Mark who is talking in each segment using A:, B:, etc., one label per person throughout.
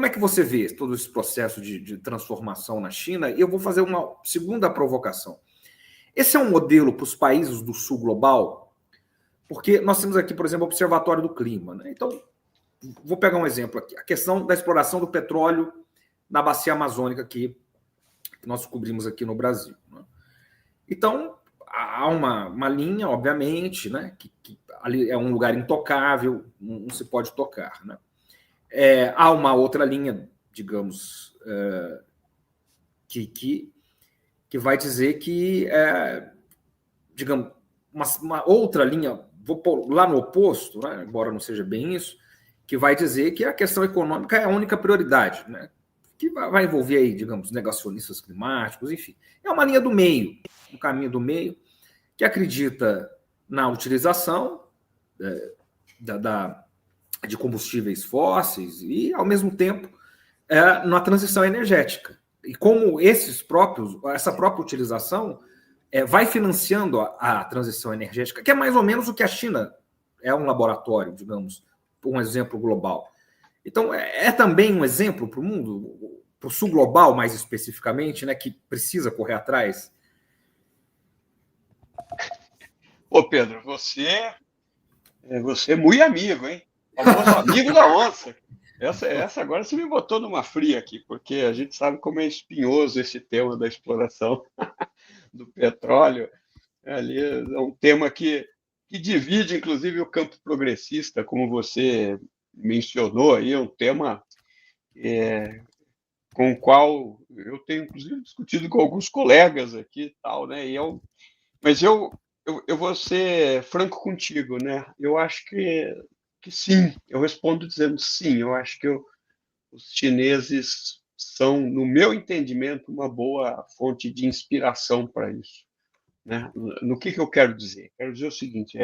A: é que você vê todo esse processo de transformação na China? E eu vou fazer uma segunda provocação. Esse é um modelo para os países do sul global? Porque nós temos aqui, por exemplo, o Observatório do Clima. Né? Então, vou pegar um exemplo aqui. A questão da exploração do petróleo na bacia amazônica aqui, que nós cobrimos aqui no Brasil. Né? Então, há uma linha, obviamente, né, que ali é um lugar intocável, não se pode tocar. Né? Há uma outra linha, digamos, que vai dizer que, digamos, uma outra linha, vou pôr lá no oposto, né, embora não seja bem isso, que vai dizer que a questão econômica é a única prioridade, né, que vai envolver aí, digamos, negacionistas climáticos, enfim. É uma linha do meio, um caminho do meio, que acredita na utilização de combustíveis fósseis e, ao mesmo tempo, na transição energética. E como essa própria utilização vai financiando a transição energética, que é mais ou menos o que a China é um laboratório, digamos, um exemplo global. Então, também um exemplo para o mundo, para o sul global, mais especificamente, né, que precisa correr atrás.
B: Ô, Pedro, você é muito amigo, hein? Famoso amigo da onça. Essa agora você me botou numa fria aqui, porque a gente sabe como é espinhoso esse tema da exploração do petróleo. Ali é um tema que divide, inclusive, o campo progressista, como você mencionou aí, é um tema com o qual eu tenho, inclusive, discutido com alguns colegas aqui e tal, né? Mas eu vou ser franco contigo, né? Eu acho que sim. Eu respondo dizendo sim. Eu acho que os chineses são, no meu entendimento, uma boa fonte de inspiração para isso, né? No que eu quero dizer? Quero dizer o seguinte: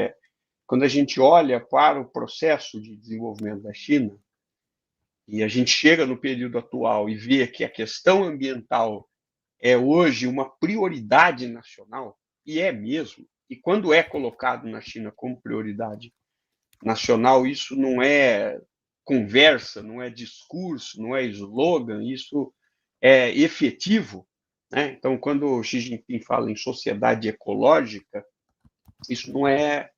B: quando a gente olha para o processo de desenvolvimento da China e a gente chega no período atual e vê que a questão ambiental é hoje uma prioridade nacional, e é mesmo, e quando é colocado na China como prioridade nacional, isso não é conversa, não é discurso, não é slogan, isso é efetivo. Né? Então, quando o Xi Jinping fala em sociedade ecológica, isso não é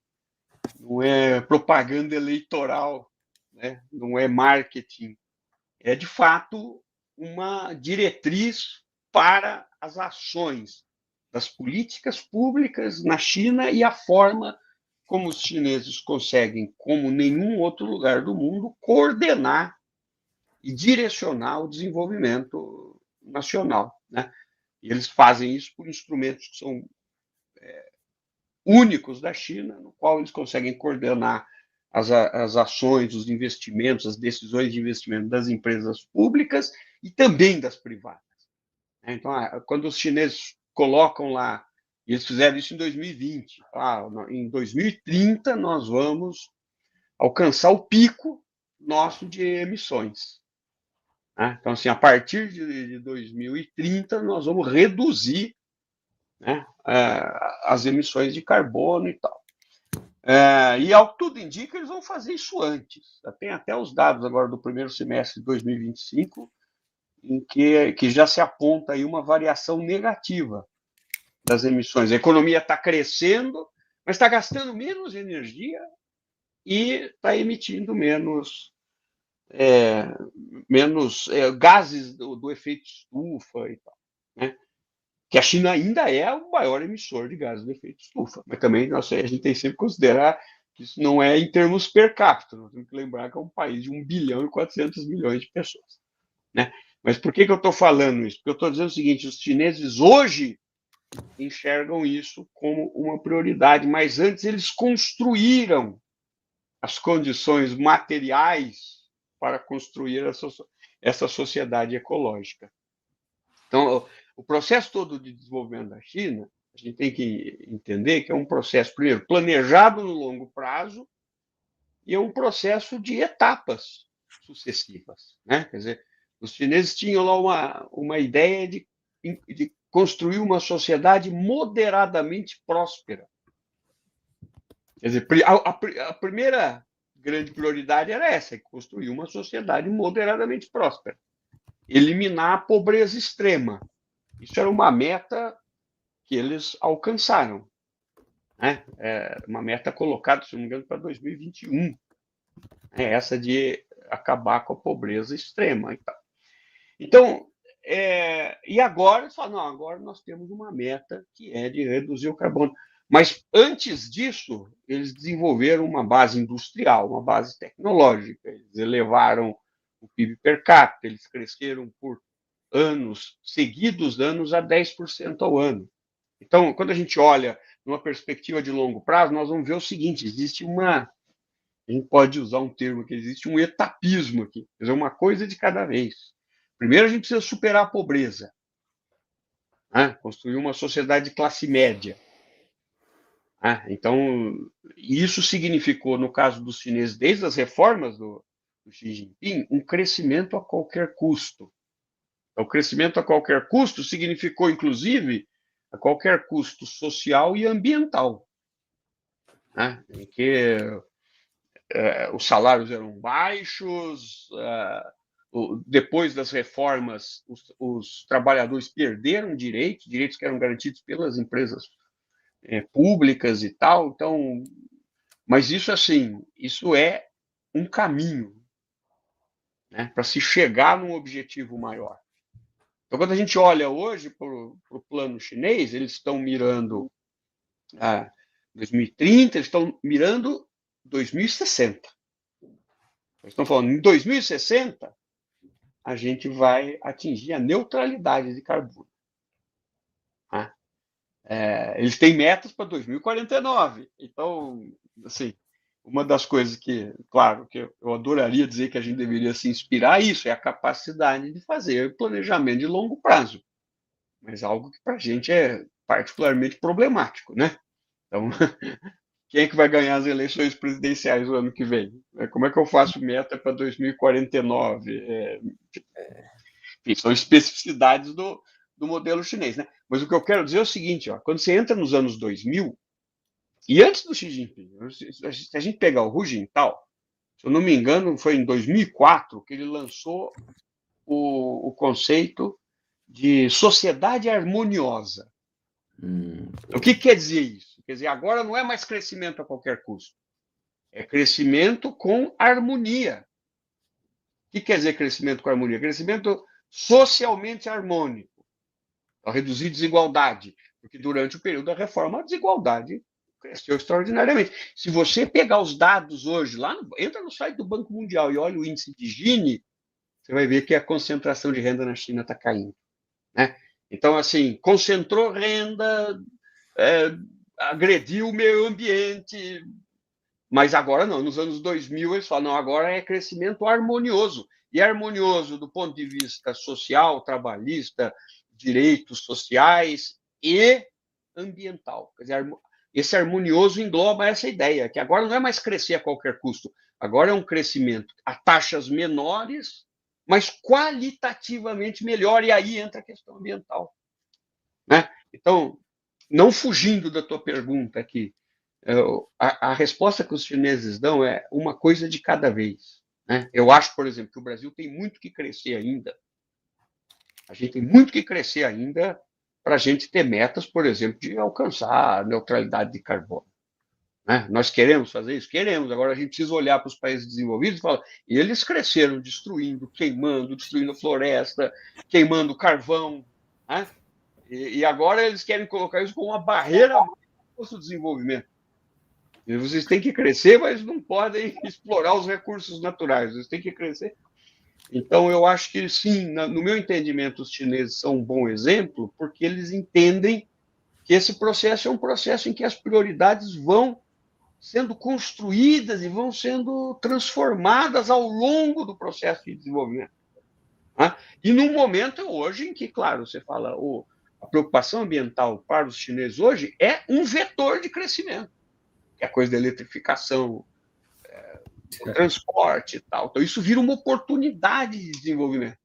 B: propaganda eleitoral, né? Não é marketing, é de fato uma diretriz para as ações das políticas públicas na China e a forma como os chineses conseguem, como nenhum outro lugar do mundo, coordenar e direcionar o desenvolvimento nacional. Né? E eles fazem isso por instrumentos que são únicos da China, no qual eles conseguem coordenar as ações, os investimentos, as decisões de investimento das empresas públicas e também das privadas. Então, quando os chineses colocam lá, e eles fizeram isso em 2020, em 2030 nós vamos alcançar o pico nosso de emissões. Né? Então, assim, a partir de 2030 nós vamos reduzir, né, as emissões de carbono e tal. E, ao que tudo indica, eles vão fazer isso antes. Tem até os dados agora do primeiro semestre de 2025, em que já se aponta aí uma variação negativa das emissões. A economia está crescendo, mas está gastando menos energia e está emitindo menos gases do efeito estufa e tal. Né? Que a China ainda é o maior emissor de gases de efeito estufa, mas também a gente tem sempre que considerar que isso não é em termos per capita, nós temos que lembrar que é um país de 1 bilhão e 400 milhões de pessoas. Né? Mas por que eu estou falando isso? Porque eu estou dizendo o seguinte: os chineses hoje enxergam isso como uma prioridade, mas antes eles construíram as condições materiais para construir essa sociedade ecológica. Então, o processo todo de desenvolvimento da China, a gente tem que entender que é um processo, primeiro, planejado no longo prazo e é um processo de etapas sucessivas. Né? Quer dizer, os chineses tinham lá uma ideia de construir uma sociedade moderadamente próspera. Quer dizer, a primeira grande prioridade era essa, construir uma sociedade moderadamente próspera, eliminar a pobreza extrema. Isso era uma meta que eles alcançaram, né? Uma meta colocada, se não me engano, para 2021, essa de acabar com a pobreza extrema e tal. Então, e agora, eles falam, não, agora nós temos uma meta que é de reduzir o carbono. Mas antes disso, eles desenvolveram uma base industrial, uma base tecnológica, eles elevaram o PIB per capita, eles cresceram por anos seguidos, anos a 10% ao ano. Então, quando a gente olha numa perspectiva de longo prazo, nós vamos ver o seguinte, existe a gente pode usar um termo que existe um etapismo aqui, quer dizer, uma coisa de cada vez. Primeiro, a gente precisa superar a pobreza, né? Construir uma sociedade de classe média. Então, isso significou, no caso dos chineses, desde as reformas do Xi Jinping, um crescimento a qualquer custo. Então, o crescimento a qualquer custo significou, inclusive, a qualquer custo social e ambiental, né? Em que os salários eram baixos, depois das reformas, os trabalhadores perderam direitos que eram garantidos pelas empresas públicas e tal. Então, mas isso assim, isso é um caminho, né, para se chegar num objetivo maior. Então, quando a gente olha hoje para o plano chinês, eles estão mirando 2030, eles estão mirando 2060. Eles estão falando, em 2060, a gente vai atingir a neutralidade de carbono. Eles têm metas para 2049. Então, assim, uma das coisas que, claro, que eu adoraria dizer que a gente deveria se inspirar isso é a capacidade de fazer planejamento de longo prazo. Mas algo que para a gente é particularmente problemático, né? Então, quem é que vai ganhar as eleições presidenciais o ano que vem? Como é que eu faço meta para 2049? Enfim, são especificidades do modelo chinês, né? Mas o que eu quero dizer é o seguinte, quando você entra nos anos 2000, e antes do Xi Jinping, se a gente pegar o Hu Jintao, se eu não me engano, foi em 2004 que ele lançou o conceito de sociedade harmoniosa. O que quer dizer isso? Quer dizer, agora não é mais crescimento a qualquer custo, é crescimento com harmonia. O que quer dizer crescimento com harmonia? Crescimento socialmente harmônico, para reduzir desigualdade, porque durante o período da reforma a desigualdade cresceu extraordinariamente. Se você pegar os dados hoje, entra no site do Banco Mundial e olha o índice de Gini, você vai ver que a concentração de renda na China está caindo, né? Então, assim, concentrou renda, agrediu o meio ambiente, mas agora não. Nos anos 2000, eles falam, não, agora é crescimento harmonioso. E harmonioso do ponto de vista social, trabalhista, direitos sociais e ambiental. Quer dizer, esse harmonioso engloba essa ideia, que agora não é mais crescer a qualquer custo, agora é um crescimento a taxas menores, mas qualitativamente melhor, e aí entra a questão ambiental, né? Então, não fugindo da tua pergunta aqui, a resposta que os chineses dão é uma coisa de cada vez, né? Eu acho, por exemplo, que o Brasil tem muito que crescer ainda. A gente tem muito que crescer ainda para a gente ter metas, por exemplo, de alcançar a neutralidade de carbono, né? Nós queremos fazer isso? Queremos. Agora a gente precisa olhar para os países desenvolvidos e falar, e eles cresceram destruindo, queimando, destruindo floresta, queimando carvão, né? E agora eles querem colocar isso como uma barreira ao nosso desenvolvimento. E vocês têm que crescer, mas não podem explorar os recursos naturais, vocês têm que crescer. Então, eu acho que, sim, no meu entendimento, os chineses são um bom exemplo, porque eles entendem que esse processo é um processo em que as prioridades vão sendo construídas e vão sendo transformadas ao longo do processo de desenvolvimento, né? E num momento hoje em que, claro, você fala, a preocupação ambiental para os chineses hoje é um vetor de crescimento, que é a coisa da eletrificação, do transporte e tal. Então, isso vira uma oportunidade de desenvolvimento.